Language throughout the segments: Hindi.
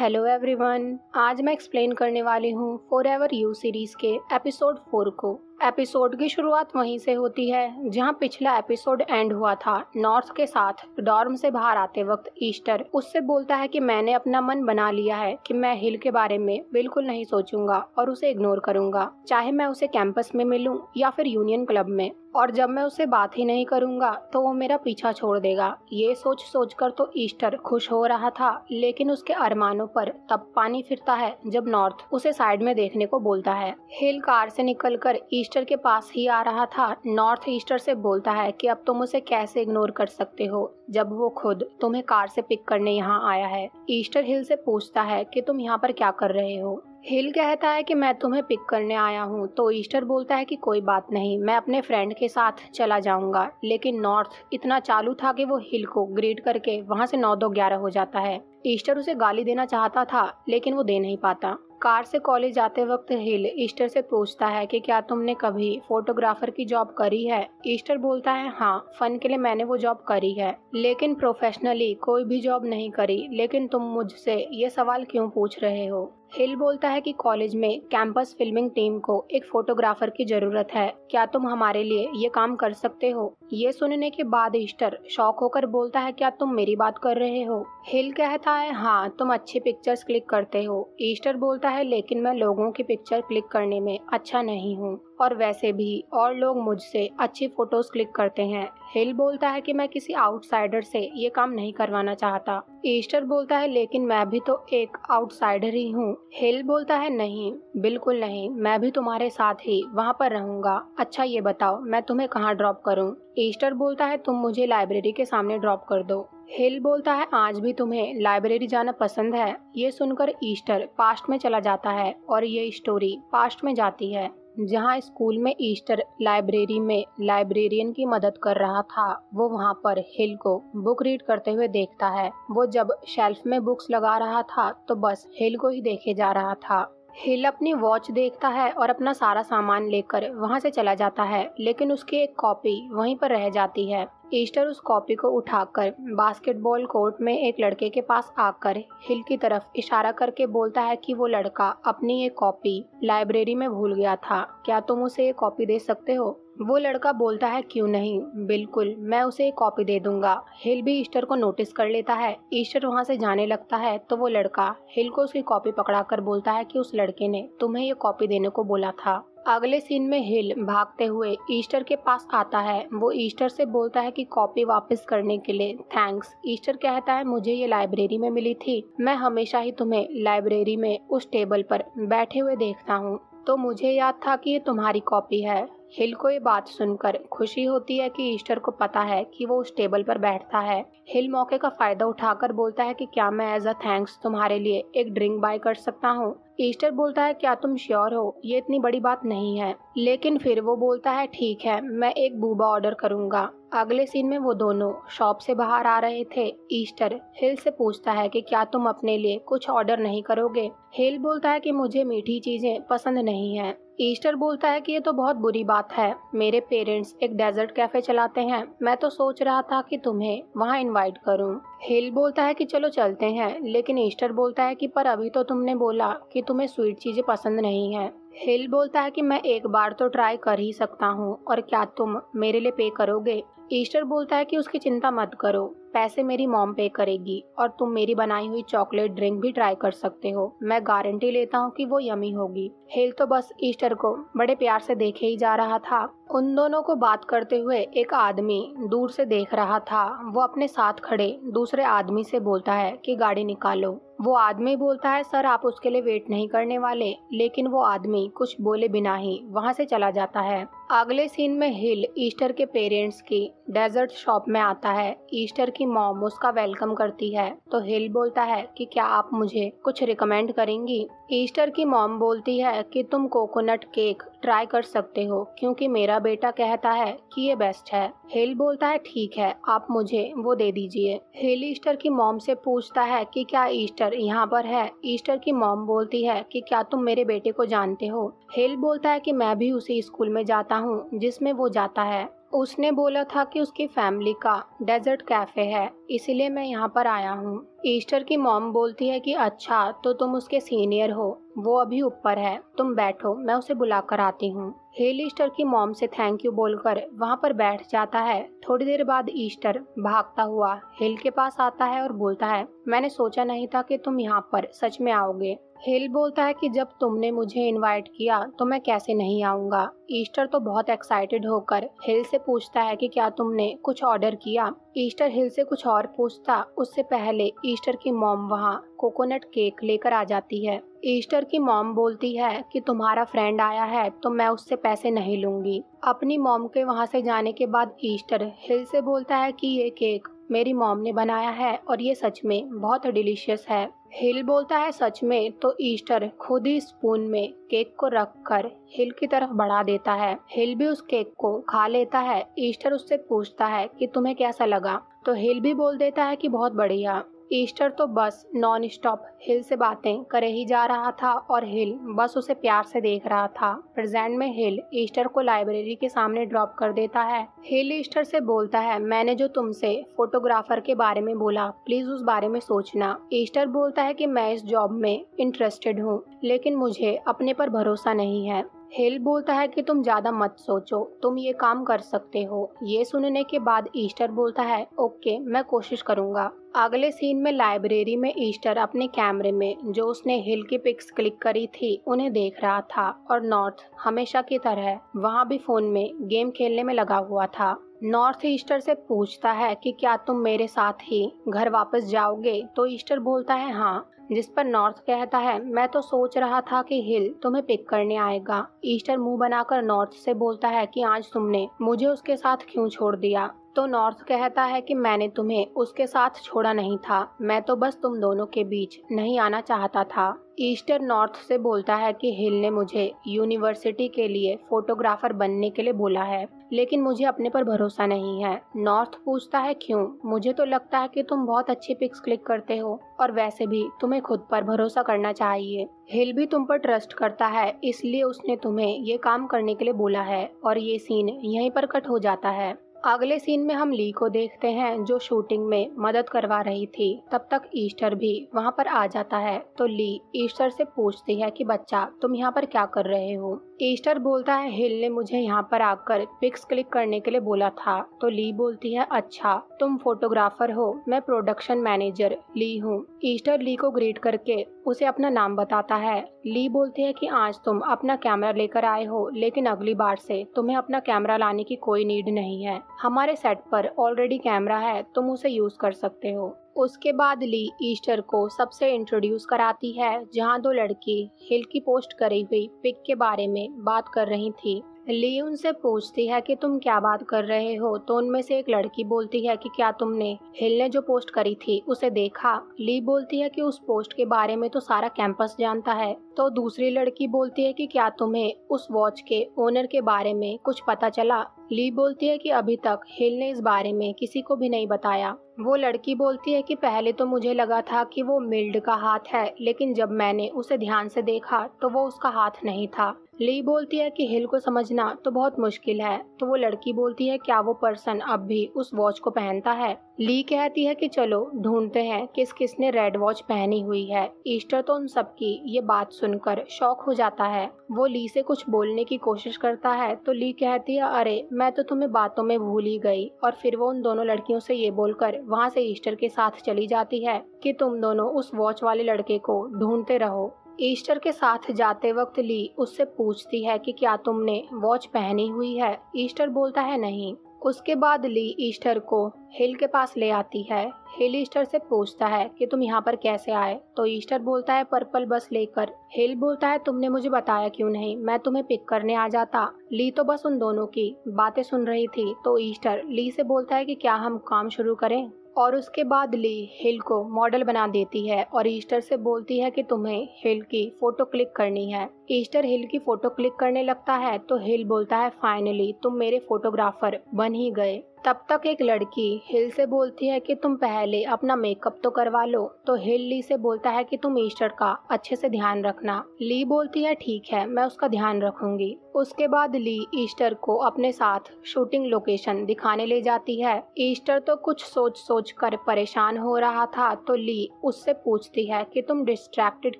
हेलो एवरीवन, आज मैं एक्सप्लेन करने वाली हूँ फॉरएवर यू सीरीज के एपिसोड 4 को। एपिसोड की शुरुआत वहीं से होती है जहां पिछला एपिसोड एंड हुआ था। नॉर्थ के साथ डॉर्म से बाहर आते वक्त ईस्टर उससे बोलता है कि मैंने अपना मन बना लिया है कि मैं हिल के बारे में बिल्कुल नहीं सोचूंगा और उसे इग्नोर करूंगा, चाहे मैं उसे कैंपस में मिलूं या फिर यूनियन क्लब में। और जब मैं उससे बात ही नहीं करूंगा तो वो मेरा पीछा छोड़ देगा। ये सोच सोचकर तो ईस्टर खुश हो रहा था, लेकिन उसके अरमानों पर तब पानी फिरता है जब नॉर्थ उसे साइड में देखने को बोलता है। हिल कार से निकलकर ईस्टर के पास ही आ रहा था। नॉर्थ ईस्टर से बोलता है कि अब तुम उसे कैसे इग्नोर कर सकते हो जब वो खुद तुम्हें कार से पिक करने यहाँ आया है। ईस्टर हिल से पूछता है कि तुम यहाँ पर क्या कर रहे हो। हिल कहता है कि मैं तुम्हें पिक करने आया हूँ, तो ईस्टर बोलता है कि कोई बात नहीं, मैं अपने फ्रेंड के साथ चला जाऊंगा। लेकिन नॉर्थ इतना चालू था कि वो हिल को ग्रीट करके वहाँ से 9-2-11 हो जाता है। ईस्टर उसे गाली देना चाहता था, लेकिन वो दे नहीं पाता। कार से कॉलेज जाते वक्त हिल ईस्टर से पूछता है कि क्या तुमने कभी फोटोग्राफर की जॉब करी है। ईस्टर बोलता है हाँ, फन के लिए मैंने वो जॉब करी है, लेकिन प्रोफेशनली कोई भी जॉब नहीं करी। लेकिन तुम मुझसे ये सवाल क्यों पूछ रहे हो। हिल बोलता है कि कॉलेज में कैंपस फिल्मिंग टीम को एक फोटोग्राफर की जरूरत है, क्या तुम हमारे लिए ये काम कर सकते हो। ये सुनने के बाद ईस्टर शॉक होकर बोलता है क्या तुम मेरी बात कर रहे हो। हिल कहता है हाँ, तुम अच्छी पिक्चर्स क्लिक करते हो। ईस्टर बोलता है लेकिन मैं लोगों की पिक्चर क्लिक करने में अच्छा नहीं हूँ, और वैसे भी और लोग मुझसे अच्छी फोटोज क्लिक करते हैं। हिल बोलता है कि मैं किसी आउटसाइडर से ये काम नहीं करवाना चाहता। ईस्टर बोलता है लेकिन मैं भी तो एक आउटसाइडर ही हूँ। हिल बोलता है नहीं, बिल्कुल नहीं, मैं भी तुम्हारे साथ ही वहाँ पर रहूंगा। अच्छा ये बताओ मैं तुम्हें कहाँ ड्रॉप करूँ। ईस्टर बोलता है तुम मुझे लाइब्रेरी के सामने ड्रॉप कर दो। हिल बोलता है आज भी तुम्हें लाइब्रेरी जाना पसंद है। ये सुनकर ईस्टर पास्ट में चला जाता है और ये स्टोरी पास्ट में जाती है जहाँ स्कूल में ईस्टर लाइब्रेरी में लाइब्रेरियन की मदद कर रहा था। वो वहाँ पर हिल को बुक रीड करते हुए देखता है। वो जब शेल्फ में बुक्स लगा रहा था तो बस हिल को ही देखे जा रहा था। हिल अपनी वॉच देखता है और अपना सारा सामान लेकर वहाँ से चला जाता है, लेकिन उसकी एक कॉपी वहीं पर रह जाती है। ईस्टर उस कॉपी को उठाकर बास्केटबॉल कोर्ट में एक लड़के के पास आकर हिल की तरफ इशारा करके बोलता है कि वो लड़का अपनी ये कॉपी लाइब्रेरी में भूल गया था, क्या तुम उसे ये कॉपी दे सकते हो। वो लड़का बोलता है क्यों नहीं, बिल्कुल मैं उसे एक कॉपी दे दूंगा। हिल भी ईस्टर को नोटिस कर लेता है। ईस्टर वहाँ से जाने लगता है तो वो लड़का हिल को उसकी कॉपी पकड़ाकर बोलता है कि उस लड़के ने तुम्हें ये कॉपी देने को बोला था। अगले सीन में हिल भागते हुए ईस्टर के पास आता है। वो ईस्टर से बोलता है कि कॉपी वापस करने के लिए थैंक्स। ईस्टर कहता है मुझे ये लाइब्रेरी में मिली थी, मैं हमेशा ही तुम्हें लाइब्रेरी में उस टेबल पर बैठे हुए देखता हूँ, तो मुझे याद था कि ये तुम्हारी कॉपी है। हिल को ये बात सुनकर खुशी होती है कि ईस्टर को पता है कि वो उस टेबल पर बैठता है। हिल मौके का फायदा उठाकर बोलता है कि क्या मैं एज अ थैंक्स तुम्हारे लिए एक ड्रिंक बाय कर सकता हूँ। ईस्टर बोलता है क्या तुम श्योर हो, ये इतनी बड़ी बात नहीं है। लेकिन फिर वो बोलता है ठीक है, मैं एक बूबा ऑर्डर करूंगा। अगले सीन में वो दोनों शॉप से बाहर आ रहे थे। ईस्टर हिल से पूछता है कि क्या तुम अपने लिए कुछ ऑर्डर नहीं करोगे। हिल बोलता है कि मुझे मीठी चीजें पसंद नहीं है। ईस्टर बोलता है कि ये तो बहुत बुरी बात है, मेरे पेरेंट्स एक डेजर्ट कैफे चलाते हैं, मैं तो सोच रहा था कि तुम्हें वहाँ इनवाइट करूँ। हिल बोलता है कि चलो चलते हैं, लेकिन ईस्टर बोलता है कि पर अभी तो तुमने बोला कि तुम्हें स्वीट चीजें पसंद नहीं है। हिल बोलता है कि मैं एक बार तो ट्राई कर ही सकता हूँ, और क्या तुम मेरे लिए पे करोगे। ईस्टर बोलता है कि उसकी चिंता मत करो, पैसे मेरी मॉम पे करेगी, और तुम मेरी बनाई हुई चॉकलेट ड्रिंक भी ट्राई कर सकते हो, मैं गारंटी लेता हूँ कि वो यमी होगी। हिल तो बस ईस्टर को बड़े प्यार से देखे ही जा रहा था। उन दोनों को बात करते हुए एक आदमी दूर से देख रहा था। वो अपने साथ खड़े दूसरे आदमी से बोलता है कि गाड़ी निकालो। वो आदमी बोलता है सर आप उसके लिए वेट नहीं करने वाले, लेकिन वो आदमी कुछ बोले बिना ही वहाँ से चला जाता है। अगले सीन में हिल ईस्टर के पेरेंट्स की डेजर्ट शॉप में आता है। ईस्टर की मॉम उसका वेलकम करती है, तो हिल बोलता है कि क्या आप मुझे कुछ रिकमेंड करेंगी। ईस्टर की मॉम बोलती है कि तुम कोकोनट केक ट्राई कर सकते हो, क्योंकि मेरा बेटा कहता है कि ये बेस्ट है। हिल बोलता है ठीक है, आप मुझे वो दे दीजिए। हिल ईस्टर की मॉम से पूछता है कि क्या ईस्टर यहाँ पर है। ईस्टर की मॉम बोलती है कि क्या तुम मेरे बेटे को जानते हो। हिल बोलता है कि मैं भी उसी स्कूल में जाता हूँ जिसमें वो जाता है। उसने बोला था कि उसकी फैमिली का डेजर्ट कैफे है, इसीलिए मैं यहाँ पर आया हूँ। ईस्टर की मॉम बोलती है कि अच्छा तो तुम उसके सीनियर हो, वो अभी ऊपर है, तुम बैठो, मैं उसे बुलाकर आती हूँ। हिल ईस्टर की मॉम से थैंक यू बोलकर वहाँ पर बैठ जाता है। थोड़ी देर बाद ईस्टर भागता हुआ हिल के पास आता है और बोलता है, मैंने सोचा नहीं था कि तुम यहाँ पर सच में आओगे। हिल बोलता है कि जब तुमने मुझे इनवाइट किया तो मैं कैसे नहीं आऊँगा। ईस्टर तो बहुत एक्साइटेड होकर हिल से पूछता है कि क्या तुमने कुछ ऑर्डर किया। ईस्टर हिल से कुछ और पूछता उससे पहले ईस्टर की मॉम वहाँ कोकोनट केक लेकर आ जाती है। ईस्टर की मॉम बोलती है कि तुम्हारा फ्रेंड आया है तो मैं उससे पैसे नहीं लूंगी। अपनी मॉम के वहाँ से जाने के बाद ईस्टर हिल से बोलता है कि ये केक मेरी मॉम ने बनाया है और ये सच में बहुत डिलीशियस है। हिल बोलता है सच में, तो ईस्टर खुद ही स्पून में केक को रखकर हिल की तरफ बढ़ा देता है। हिल भी उस केक को खा लेता है। ईस्टर उससे पूछता है कि तुम्हें कैसा लगा, तो हिल भी बोल देता है कि बहुत बढ़िया। ईस्टर तो बस नॉन स्टॉप हिल से बातें करे ही जा रहा था और हिल बस उसे प्यार से देख रहा था। प्रेजेंट में हिल ईस्टर को लाइब्रेरी के सामने ड्रॉप कर देता है। हिल ईस्टर से बोलता है, मैंने जो तुमसे फोटोग्राफर के बारे में बोला, प्लीज उस बारे में सोचना। ईस्टर बोलता है कि मैं इस जॉब में इंटरेस्टेड हूँ, लेकिन मुझे अपने पर भरोसा नहीं है। हिल बोलता है कि तुम ज्यादा मत सोचो, तुम ये काम कर सकते हो। ये सुनने के बाद ईस्टर बोलता है, ओके मैं कोशिश करूंगा। अगले सीन में लाइब्रेरी में ईस्टर अपने कैमरे में जो उसने हिल की पिक्स क्लिक करी थी उन्हें देख रहा था और नॉर्थ हमेशा की तरह वहाँ भी फोन में गेम खेलने में लगा हुआ था। नॉर्थ ईस्टर से पूछता है कि क्या तुम मेरे साथ ही घर वापस जाओगे, तो ईस्टर बोलता है हाँ, जिस पर नॉर्थ कहता है, मैं तो सोच रहा था कि हिल तुम्हें पिक करने आएगा। ईस्टर मुंह बनाकर नॉर्थ से बोलता है कि आज तुमने मुझे उसके साथ क्यों छोड़ दिया, तो नॉर्थ कहता है कि मैंने तुम्हें उसके साथ छोड़ा नहीं था, मैं तो बस तुम दोनों के बीच नहीं आना चाहता था। ईस्टर नॉर्थ से बोलता है कि हिल ने मुझे यूनिवर्सिटी के लिए फोटोग्राफर बनने के लिए बोला है, लेकिन मुझे अपने पर भरोसा नहीं है। नॉर्थ पूछता है क्यों, मुझे तो लगता है कि तुम बहुत अच्छी पिक्स क्लिक करते हो और वैसे भी तुम्हें खुद पर भरोसा करना चाहिए। हिल भी तुम पर ट्रस्ट करता है, इसलिए उसने तुम्हें ये काम करने के लिए बोला है। और ये सीन यहीं पर कट हो जाता है। अगले सीन में हम ली को देखते हैं जो शूटिंग में मदद करवा रही थी। तब तक ईस्टर भी वहाँ पर आ जाता है, तो ली ईस्टर से पूछती है कि बच्चा तुम यहाँ पर क्या कर रहे हो। ईस्टर बोलता है, हिल ने मुझे यहाँ पर आकर पिक्स क्लिक करने के लिए बोला था। तो ली बोलती है, अच्छा तुम फोटोग्राफर हो, मैं प्रोडक्शन मैनेजर ली हूँ। ईस्टर ली को ग्रीट करके उसे अपना नाम बताता है। ली बोलती है कि आज तुम अपना कैमरा लेकर आए हो, लेकिन अगली बार से तुम्हें अपना कैमरा लाने की कोई नीड नहीं है, हमारे सेट पर ऑलरेडी कैमरा है, तुम उसे यूज कर सकते हो। उसके बाद ली ईस्टर को सबसे इंट्रोड्यूस कराती है, जहाँ दो लड़की हिल की पोस्ट करी हुई पिक के बारे में बात कर रही थी। ली उनसे पूछती है कि तुम क्या बात कर रहे हो, तो उनमें से एक लड़की बोलती है कि क्या तुमने हिल ने जो पोस्ट करी थी उसे देखा। ली बोलती है कि उस पोस्ट के बारे में तो सारा कैंपस जानता है। तो दूसरी लड़की बोलती है कि क्या तुम्हें उस वॉच के ओनर के बारे में कुछ पता चला। ली बोलती है कि अभी तक हिल ने इस बारे में किसी को भी नहीं बताया। वो लड़की बोलती है कि पहले तो मुझे लगा था कि वो मिल्ड का हाथ है, लेकिन जब मैंने उसे ध्यान से देखा तो वो उसका हाथ नहीं था। ली बोलती है कि हिल को समझना तो बहुत मुश्किल है। तो वो लड़की बोलती है, क्या वो पर्सन अब भी उस वॉच को पहनता है। ली कहती है कि चलो ढूंढते हैं किस किसने रेड वॉच पहनी हुई है। ईस्टर तो उन सबकी ये बात सुनकर शॉक हो जाता है। वो ली से कुछ बोलने की कोशिश करता है, तो ली कहती है, अरे मैं तो तुम्हें बातों में भूल ही गई। और फिर वो उन दोनों लड़कियों से ये बोलकर वहाँ से ईस्टर के साथ चली जाती है कि तुम दोनों उस वॉच वाले लड़के को ढूंढते रहो। ईस्टर के साथ जाते वक्त ली उससे पूछती है कि क्या तुमने वॉच पहनी हुई है। ईस्टर बोलता है नहीं। उसके बाद ली ईस्टर को हिल के पास ले आती है। हिल ईस्टर से पूछता है कि तुम यहाँ पर कैसे आए, तो ईस्टर बोलता है पर्पल बस लेकर। हिल बोलता है, तुमने मुझे बताया क्यों नहीं, मैं तुम्हें पिक करने आ जाता। ली तो बस उन दोनों की बातें सुन रही थी। तो ईस्टर ली से बोलता है कि क्या हम काम शुरू करें, और उसके बाद ली हिल को मॉडल बना देती है और ईस्टर से बोलती है कि तुम्हें हिल की फोटो क्लिक करनी है। ईस्टर हिल की फोटो क्लिक करने लगता है, तो हिल बोलता है, फाइनली तुम मेरे फोटोग्राफर बन ही गए। तब तक एक लड़की हिल से बोलती है कि तुम पहले अपना मेकअप तो करवा लो। तो हिल ली से बोलता है कि तुम ईस्टर का अच्छे से ध्यान रखना। ली बोलती है ठीक है, मैं उसका ध्यान रखूंगी। उसके बाद ली ईस्टर को अपने साथ शूटिंग लोकेशन दिखाने ले जाती है। ईस्टर तो कुछ सोच सोच कर परेशान हो रहा था, तो ली उससे पूछती है कि तुम डिस्ट्रैक्टेड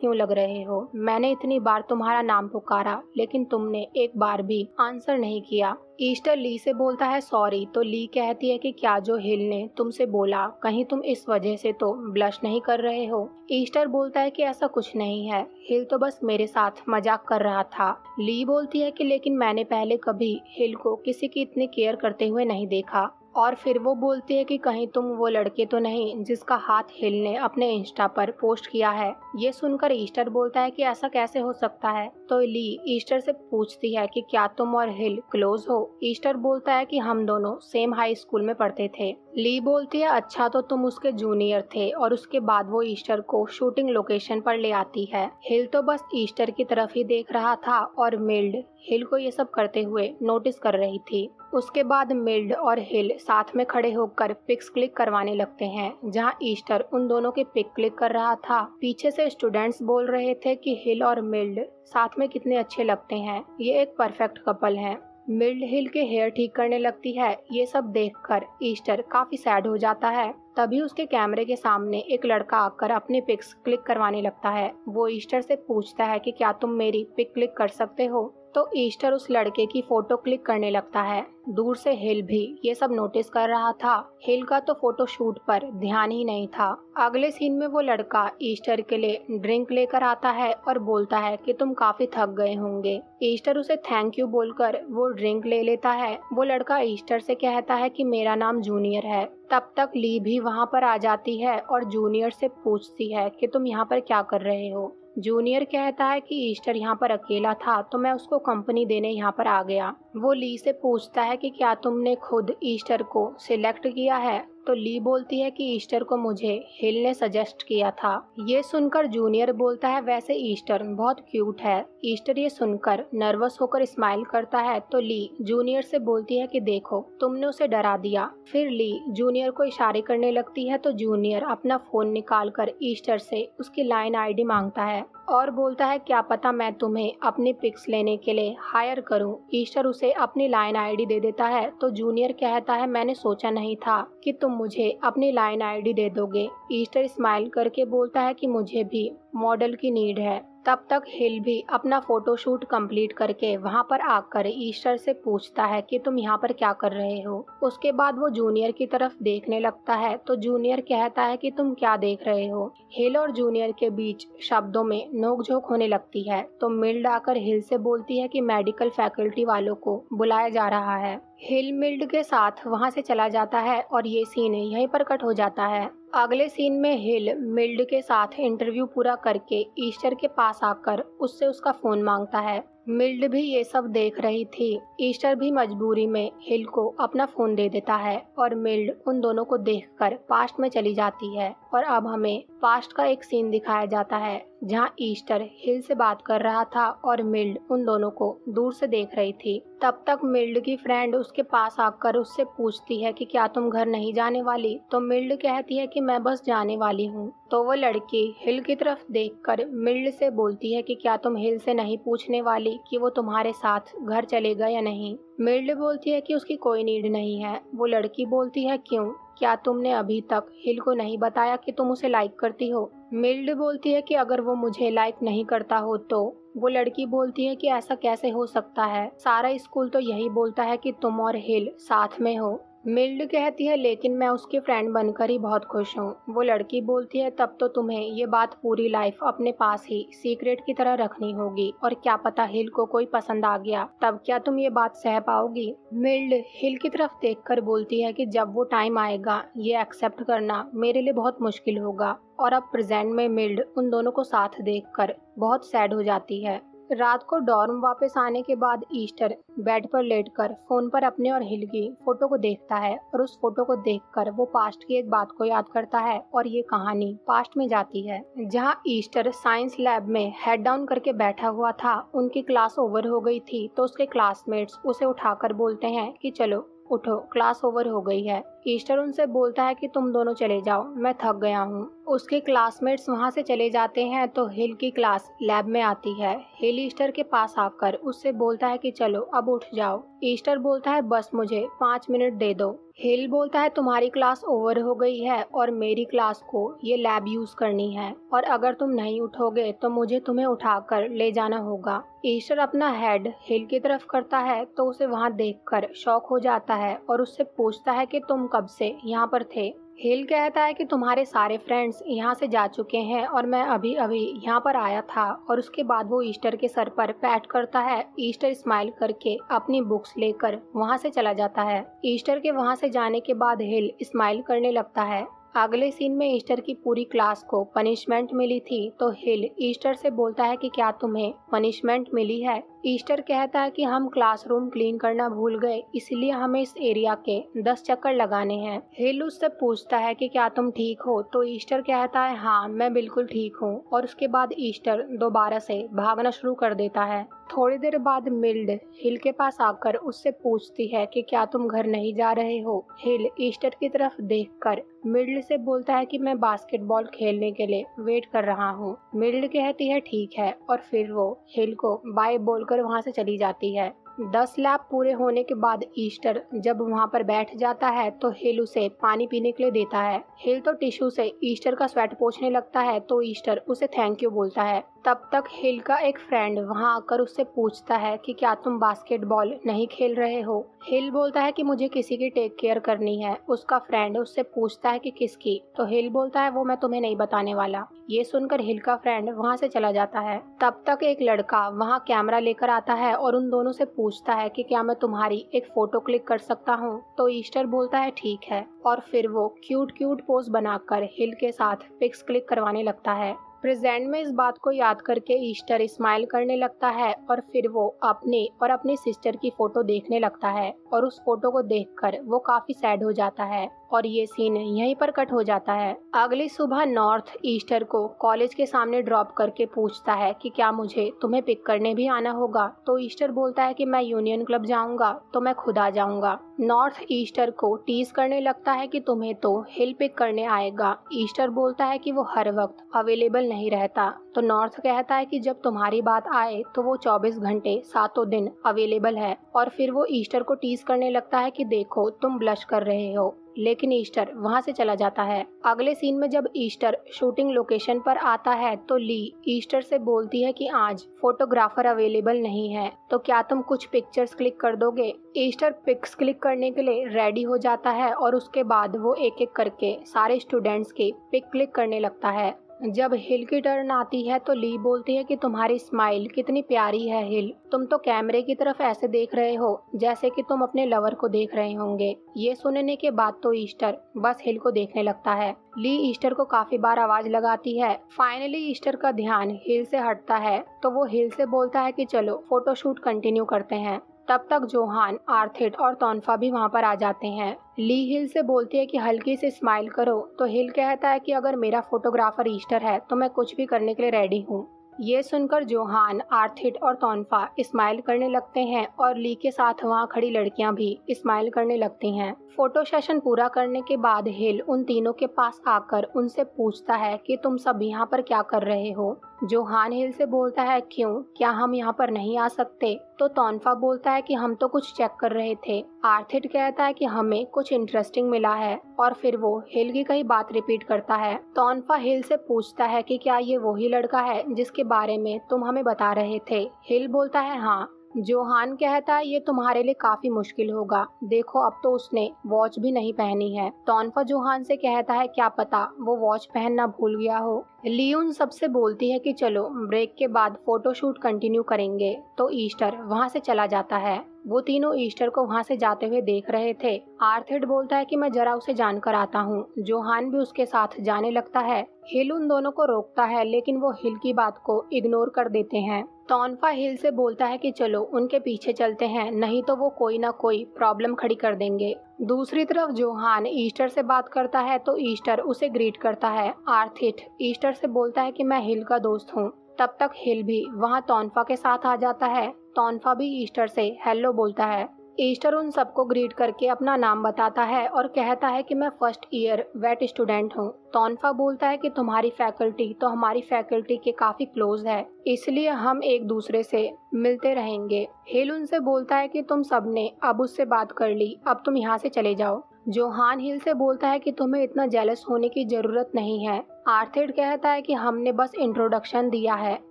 क्यों लग रहे हो। मैंने इतनी बार तुम्हारा नाम पुकारा लेकिन तुमने एक बार भी आंसर नहीं किया। ईस्टर ली से बोलता है सॉरी। तो ली कहती है कि क्या जो हिल ने तुमसे बोला, कहीं तुम इस वजह से तो ब्लश नहीं कर रहे हो। ईस्टर बोलता है कि ऐसा कुछ नहीं है, हिल तो बस मेरे साथ मजाक कर रहा था। ली बोलती है कि लेकिन मैंने पहले कभी हिल को किसी की इतनी केयर करते हुए नहीं देखा। और फिर वो बोलती है कि कहीं तुम वो लड़के तो नहीं जिसका हाथ हिल ने अपने इंस्टा पर पोस्ट किया है। ये सुनकर ईस्टर बोलता है कि ऐसा कैसे हो सकता है। तो ली ईस्टर से पूछती है कि क्या तुम और हिल क्लोज हो। ईस्टर बोलता है कि हम दोनों सेम हाई स्कूल में पढ़ते थे। ली बोलती है अच्छा, तो तुम उसके जूनियर थे। और उसके बाद वो ईस्टर को शूटिंग लोकेशन पर ले आती है। हिल तो बस ईस्टर की तरफ ही देख रहा था और मिल्ड हिल को ये सब करते हुए नोटिस कर रही थी। उसके बाद मिल्ड और हिल साथ में खड़े होकर पिक्स क्लिक करवाने लगते हैं, जहां ईस्टर उन दोनों के पिक क्लिक कर रहा था। पीछे से स्टूडेंट्स बोल रहे थे कि हिल और मिल्ड साथ में कितने अच्छे लगते हैं, ये एक परफेक्ट कपल है। मिल्ड हिल के हेयर ठीक करने लगती है। ये सब देखकर ईस्टर काफी सैड हो जाता है। तभी उसके कैमरे के सामने एक लड़का आकर अपने पिक्स क्लिक करवाने लगता है। वो ईस्टर से पूछता है कि क्या तुम मेरी पिक क्लिक कर सकते हो। तो ईस्टर उस लड़के की फोटो क्लिक करने लगता है। दूर से हिल भी ये सब नोटिस कर रहा था। हिल का तो फोटो शूट पर ध्यान ही नहीं था। अगले सीन में वो लड़का ईस्टर के लिए ड्रिंक लेकर आता है और बोलता है कि तुम काफी थक गए होंगे। ईस्टर उसे थैंक यू बोलकर वो ड्रिंक ले लेता है। वो लड़का ईस्टर से कहता है कि मेरा नाम जूनियर है। तब तक ली भी वहाँ पर आ जाती है और जूनियर से पूछती है कि तुम यहाँ पर क्या कर रहे हो। जूनियर कहता है कि ईस्टर यहाँ पर अकेला था तो मैं उसको कंपनी देने यहाँ पर आ गया। वो ली से पूछता है कि क्या तुमने खुद ईस्टर को सिलेक्ट किया है। तो ली बोलती है कि ईस्टर को मुझे हिल ने सजेस्ट किया था। ये सुनकर जूनियर बोलता है वैसे ईस्टर बहुत क्यूट है। ईस्टर ये सुनकर नर्वस होकर स्माइल करता है। तो ली जूनियर से बोलती है कि देखो तुमने उसे डरा दिया। फिर ली जूनियर को इशारे करने लगती है। तो जूनियर अपना फोन निकाल कर ईस्टर से उसकी लाइन आईडी मांगता है और बोलता है क्या पता मैं तुम्हें अपनी पिक्स लेने के लिए हायर करूं। ईस्टर उसे अपनी लाइन आईडी दे देता है। तो जूनियर कहता है मैंने सोचा नहीं था कि तुम मुझे अपनी लाइन आईडी दे दोगे। ईस्टर स्माइल करके बोलता है कि मुझे भी मॉडल की नीड है। तब तक हिल भी अपना फोटोशूट कंप्लीट करके वहां पर आकर ईस्टर से पूछता है कि तुम यहाँ पर क्या कर रहे हो। उसके बाद वो जूनियर की तरफ देखने लगता है। तो जूनियर कहता है कि तुम क्या देख रहे हो। हिल और जूनियर के बीच शब्दों में नोकझोंक होने लगती है। तो मिल्ड आकर हिल से बोलती है कि मेडिकल फैकल्टी वालों को बुलाया जा रहा है। हिल मिल्ड के साथ वहां से चला जाता है और ये सीन यहीं पर कट हो जाता है। अगले सीन में हिल मिल्ड के साथ इंटरव्यू पूरा करके ईस्टर के पास आकर उससे उसका फोन मांगता है। मिल्ड भी ये सब देख रही थी। ईस्टर भी मजबूरी में हिल को अपना फोन दे देता है और मिल्ड उन दोनों को देखकर पास्ट में चली जाती है। और अब हमें पास्ट का एक सीन दिखाया जाता है जहां ईस्टर हिल से बात कर रहा था और मिल्ड उन दोनों को दूर से देख रही थी। तब तक मिल्ड की फ्रेंड उसके पास आकर उससे पूछती है कि क्या तुम घर नहीं जाने वाली। तो मिल्ड कहती है कि मैं बस जाने वाली हूँ। तो वो लड़की हिल की तरफ देखकर मिल्ड से बोलती है कि क्या तुम हिल से नहीं पूछने वाली कि वो तुम्हारे साथ घर चलेगा या नहीं। मिल्ड बोलती है कि उसकी कोई नीड नहीं है। वो लड़की बोलती है क्यों, क्या तुमने अभी तक हिल को नहीं बताया कि तुम उसे लाइक करती हो। मिल्ड बोलती है कि अगर वो मुझे लाइक नहीं करता हो तो। वो लड़की बोलती है कि ऐसा कैसे हो सकता है, सारा स्कूल तो यही बोलता है कि तुम और हिल साथ में हो। मिल्ड कहती है लेकिन मैं उसकी फ्रेंड बनकर ही बहुत खुश हूँ। वो लड़की बोलती है तब तो तुम्हें ये बात पूरी लाइफ अपने पास ही सीक्रेट की तरह रखनी होगी और क्या पता हिल को कोई पसंद आ गया तब क्या तुम ये बात सह पाओगी। मिल्ड हिल की तरफ देखकर बोलती है कि जब वो टाइम आएगा ये एक्सेप्ट करना मेरे लिए बहुत मुश्किल होगा। और अब प्रेजेंट में मिल्ड उन दोनों को साथ देखकर बहुत सैड हो जाती है। रात को डॉर्म वापस आने के बाद ईस्टर बेड पर लेटकर फोन पर अपने और हिल की फोटो को देखता है और उस फोटो को देखकर वो पास्ट की एक बात को याद करता है और ये कहानी पास्ट में जाती है जहां ईस्टर साइंस लैब में हेड डाउन करके बैठा हुआ था। उनकी क्लास ओवर हो गई थी तो उसके क्लासमेट्स उसे उठाकर बोलते हैं कि चलो उठो क्लास ओवर हो गई है। ईस्टर उनसे बोलता है कि तुम दोनों चले जाओ, मैं थक गया हूँ। उसके क्लासमेट्स वहाँ से चले जाते हैं तो हिल की क्लास लैब में आती है। हिल ईस्टर के पास आकर उससे बोलता है कि चलो अब उठ जाओ। ईस्टर बोलता है बस मुझे 5 मिनट दे दो। हिल बोलता है तुम्हारी क्लास ओवर हो गई है और मेरी क्लास को ये लैब यूज करनी है और अगर तुम नहीं उठोगे तो मुझे तुम्हें उठाकर ले जाना होगा। ईस्टर अपना हेड हिल की तरफ करता है तो उसे वहाँ देखकर शॉक हो जाता है और उससे पूछता है कि तुम कब से यहाँ पर थे। हिल कहता है कि तुम्हारे सारे फ्रेंड्स यहाँ से जा चुके हैं और मैं अभी अभी यहाँ पर आया था और उसके बाद वो ईस्टर के सर पर पैट करता है। ईस्टर स्माइल करके अपनी बुक्स लेकर वहाँ से चला जाता है। ईस्टर के वहाँ से जाने के बाद हिल स्माइल करने लगता है। अगले सीन में ईस्टर की पूरी क्लास को पनिशमेंट मिली थी तो हिल ईस्टर से बोलता है कि क्या तुम्हें पनिशमेंट मिली है। ईस्टर कहता है कि हम क्लासरूम क्लीन करना भूल गए इसलिए हमें इस एरिया के 10 चक्कर लगाने हैं। हिल उससे पूछता है कि क्या तुम ठीक हो तो ईस्टर कहता है हाँ मैं बिल्कुल ठीक हूँ और उसके बाद ईस्टर दोबारा से भागना शुरू कर देता है। थोड़ी देर बाद मिल्ड हिल के पास आकर उससे पूछती है कि क्या तुम घर नहीं जा रहे हो। हिल ईस्टर की तरफ देखकर मिल्ड से बोलता है कि मैं बास्केटबॉल खेलने के लिए वेट कर रहा हूँ। मिल्ड कहती है ठीक है और फिर वो हिल को बाय बोलकर वहाँ से चली जाती है। 10 लैप पूरे होने के बाद ईस्टर जब वहाँ पर बैठ जाता है तो हिल उसे पानी पीने के लिए देता है। हिल तो टिश्यू से ईस्टर का स्वेट पोंछने लगता है तो ईस्टर उसे थैंक यू बोलता है। तब तक हिल का एक फ्रेंड वहाँ आकर उससे पूछता है कि क्या तुम बास्केटबॉल नहीं खेल रहे हो। हिल बोलता है कि मुझे किसी की टेक केयर करनी है। उसका फ्रेंड उससे पूछता है कि किसकी, तो हिल बोलता है वो मैं तुम्हें नहीं बताने वाला। ये सुनकर हिल का फ्रेंड वहाँ से चला जाता है। तब तक एक लड़का वहाँ कैमरा लेकर आता है और उन दोनों से पूछता है कि क्या मैं तुम्हारी एक फोटो क्लिक कर सकता हूँ, तो ईस्टर बोलता है ठीक है और फिर वो क्यूट क्यूट पोज बनाकर हिल के साथ पिक्स क्लिक करवाने लगता है। प्रेजेंट में इस बात को याद करके ईस्टर स्माइल करने लगता है और फिर वो अपने और अपनी सिस्टर की फोटो देखने लगता है और उस फोटो को देखकर वो काफी सैड हो जाता है और ये सीन यहीं पर कट हो जाता है। अगली सुबह नॉर्थ ईस्टर को कॉलेज के सामने ड्रॉप करके पूछता है कि क्या मुझे तुम्हें पिक करने भी आना होगा, तो ईस्टर बोलता है कि मैं यूनियन क्लब जाऊंगा तो मैं खुद आ जाऊंगा। नॉर्थ ईस्टर को टीज करने लगता है कि तुम्हें तो हिल पिक करने आएगा। ईस्टर बोलता है कि वो हर वक्त अवेलेबल नहीं रहता, तो नॉर्थ कहता है कि जब तुम्हारी बात आए तो वो 24 घंटे 7 दिन अवेलेबल है और फिर वो ईस्टर को टीज करने लगता है कि देखो तुम ब्लश कर रहे हो, लेकिन ईस्टर वहाँ से चला जाता है। अगले सीन में जब ईस्टर शूटिंग लोकेशन पर आता है तो ली ईस्टर से बोलती है कि आज फोटोग्राफर अवेलेबल नहीं है, तो क्या तुम कुछ पिक्चर्स क्लिक कर दोगे। ईस्टर पिक्स क्लिक करने के लिए रेडी हो जाता है और उसके बाद वो एक एक करके सारे स्टूडेंट्स की पिक क्लिक करने लगता है। जब हिल की टर्न आती है तो ली बोलती है कि तुम्हारी स्माइल कितनी प्यारी है हिल, तुम तो कैमरे की तरफ ऐसे देख रहे हो जैसे कि तुम अपने लवर को देख रहे होंगे। ये सुनने के बाद तो ईस्टर बस हिल को देखने लगता है। ली ईस्टर को काफी बार आवाज लगाती है। फाइनली ईस्टर का ध्यान हिल से हटता है तो वो हिल से बोलता है कि चलो फोटोशूट कंटिन्यू करते हैं। तब तक जोहान, आर्थिड और तोनफा भी वहाँ पर आ जाते हैं। ली हिल से बोलती है कि हल्की से स्माइल करो, तो हिल कहता है कि अगर मेरा फोटोग्राफर ईस्टर है तो मैं कुछ भी करने के लिए रेडी हूँ। ये सुनकर जोहान, आर्थिड और तोनफा स्माइल करने लगते हैं और ली के साथ वहाँ खड़ी लड़कियां भी स्माइल करने लगती हैं। फोटो सेशन पूरा करने के बाद हिल उन तीनों के पास आकर उनसे पूछता है कि तुम सब यहाँ पर क्या कर रहे हो। जोहान हिल से बोलता है क्यों, क्या हम यहाँ पर नहीं आ सकते, तो तोनफा बोलता है कि हम तो कुछ चेक कर रहे थे। आर्थिड कहता है कि हमें कुछ इंटरेस्टिंग मिला है और फिर वो हिल की कई बात रिपीट करता है। तोनफा हिल से पूछता है कि क्या ये वही लड़का है जिसके बारे में तुम हमें बता रहे थे। हिल बोलता है हाँ। जोहान कहता है ये तुम्हारे लिए काफी मुश्किल होगा, देखो अब तो उसने वॉच भी नहीं पहनी है। तोनफा जोहान से कहता है क्या पता वो वॉच पहनना भूल गया हो। ली उन सबसे बोलती है कि चलो ब्रेक के बाद फोटोशूट कंटिन्यू करेंगे, तो ईस्टर वहाँ से चला जाता है। वो तीनों ईस्टर को वहाँ से जाते हुए देख रहे थे। आर्थिड बोलता है कि मैं जरा उसे जानकर आता हूँ। जोहान भी उसके साथ जाने लगता है। हिल उन दोनों को रोकता है लेकिन वो हिल की बात को इग्नोर कर देते हैं। तोनफा हिल से बोलता है कि चलो उनके पीछे चलते हैं, नहीं तो वो कोई ना कोई प्रॉब्लम खड़ी कर देंगे। दूसरी तरफ जोहान ईस्टर से बात करता है तो ईस्टर उसे ग्रीट करता है। आर्थिड ईस्टर से बोलता है कि मैं हिल का दोस्त हूँ। तब तक हिल भी वहाँ तोनफा के साथ आ जाता है। तोनफा भी ईस्टर से हेलो बोलता है। ईस्टर उन सबको ग्रीट करके अपना नाम बताता है और कहता है कि मैं फर्स्ट ईयर वेट स्टूडेंट हूँ। तोनफा बोलता है कि तुम्हारी फैकल्टी तो हमारी फैकल्टी के काफी क्लोज है, इसलिए हम एक दूसरे से मिलते रहेंगे। हिल उनसे बोलता है कि तुम सबने अब उससे बात कर ली, अब तुम यहाँ से चले जाओ। जोहान हिल से बोलता है कि तुम्हें इतना जेलस होने की जरूरत नहीं है। आर्थिड कहता है कि हमने बस इंट्रोडक्शन दिया है,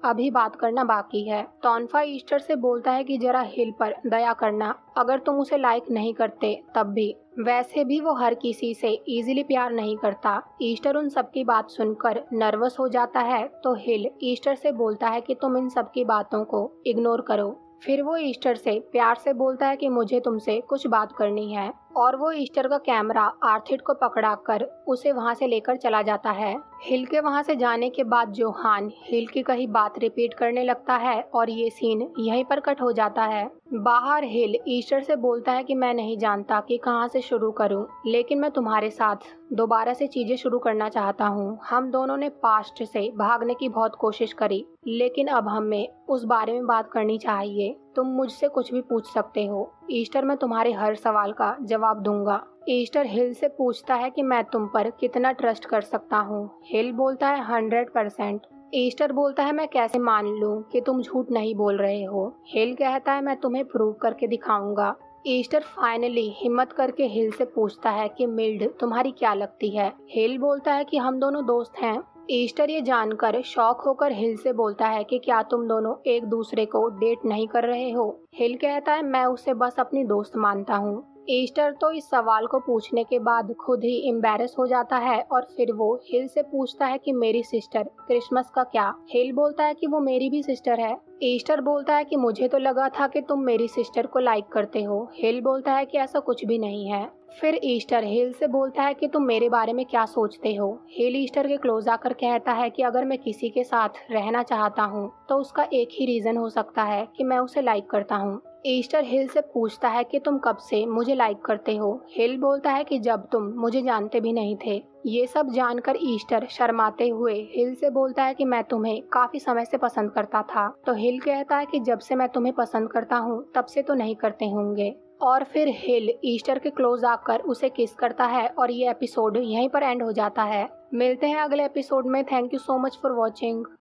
अभी बात करना बाकी है। तोनफा ईस्टर से बोलता है कि जरा हिल पर दया करना, अगर तुम उसे लाइक नहीं करते तब भी। वैसे भी वो हर किसी से इजीली प्यार नहीं करता। ईस्टर उन सबकी बात सुनकर नर्वस हो जाता है तो हिल ईस्टर से बोलता है कि तुम इन सबकी बातों को इग्नोर करो। फिर वो ईस्टर से प्यार से बोलता है कि मुझे तुमसे कुछ बात करनी है, और वो ईस्टर का कैमरा आर्थिड को पकड़ाकर उसे वहां से लेकर चला जाता है। हिल के वहां से जाने के बाद जोहान हिल की कही बात रिपीट करने लगता है और ये सीन यहीं पर कट हो जाता है। बाहर हिल ईस्टर से बोलता है कि मैं नहीं जानता कि कहां से शुरू करूं, लेकिन मैं तुम्हारे साथ दोबारा से चीजें शुरू करना चाहता हूं। हम दोनों ने पास्ट से भागने की बहुत कोशिश करी, लेकिन अब हमें उस बारे में बात करनी चाहिए। तुम मुझसे कुछ भी पूछ सकते हो ईस्टर, मैं तुम्हारे हर सवाल का जवाब दूंगा। ईस्टर हिल से पूछता है कि मैं तुम पर कितना ट्रस्ट कर सकता हूँ। हिल बोलता है 100%। ईस्टर बोलता है मैं कैसे मान लूं कि तुम झूठ नहीं बोल रहे हो। हिल कहता है मैं तुम्हें प्रूव करके दिखाऊंगा। ईस्टर फाइनली हिम्मत करके हिल से पूछता है कि मिल्ड तुम्हारी क्या लगती है। हिल बोलता है कि हम दोनों दोस्त हैं। ईस्टर ये जानकर शॉक होकर हिल से बोलता है कि क्या तुम दोनों एक दूसरे को डेट नहीं कर रहे हो। हिल कहता है मैं उसे बस अपनी दोस्त मानता हूँ। ईस्टर तो इस सवाल को पूछने के बाद खुद ही एम्बैरस हो जाता है और फिर वो हिल से पूछता है कि मेरी सिस्टर क्रिसमस का क्या। हिल बोलता है कि वो मेरी भी सिस्टर है। ईस्टर बोलता है कि मुझे तो लगा था कि तुम मेरी सिस्टर को लाइक करते हो। हिल बोलता है कि ऐसा कुछ भी नहीं है। फिर ईस्टर हिल से बोलता है कि तुम मेरे बारे में क्या सोचते हो। हिल ईस्टर के क्लोज आकर कहता है कि अगर मैं किसी के साथ रहना चाहता हूँ तो उसका एक ही रीजन हो सकता है कि मैं उसे लाइक करता हूँ। ईस्टर हिल से पूछता है कि तुम कब से मुझे लाइक करते हो। हिल बोलता है कि जब तुम मुझे जानते भी नहीं थे। ये सब जानकर ईस्टर शर्माते हुए हिल से बोलता है कि मैं तुम्हें काफी समय से पसंद करता था। तो हिल कहता है कि जब से मैं तुम्हें पसंद करता हूँ तब से तो नहीं करते होंगे। और फिर हिल ईस्टर के क्लोज आकर उसे किस करता है और ये एपिसोड यहीं पर एंड हो जाता है। मिलते हैं अगले एपिसोड में। Thank you so much for watching.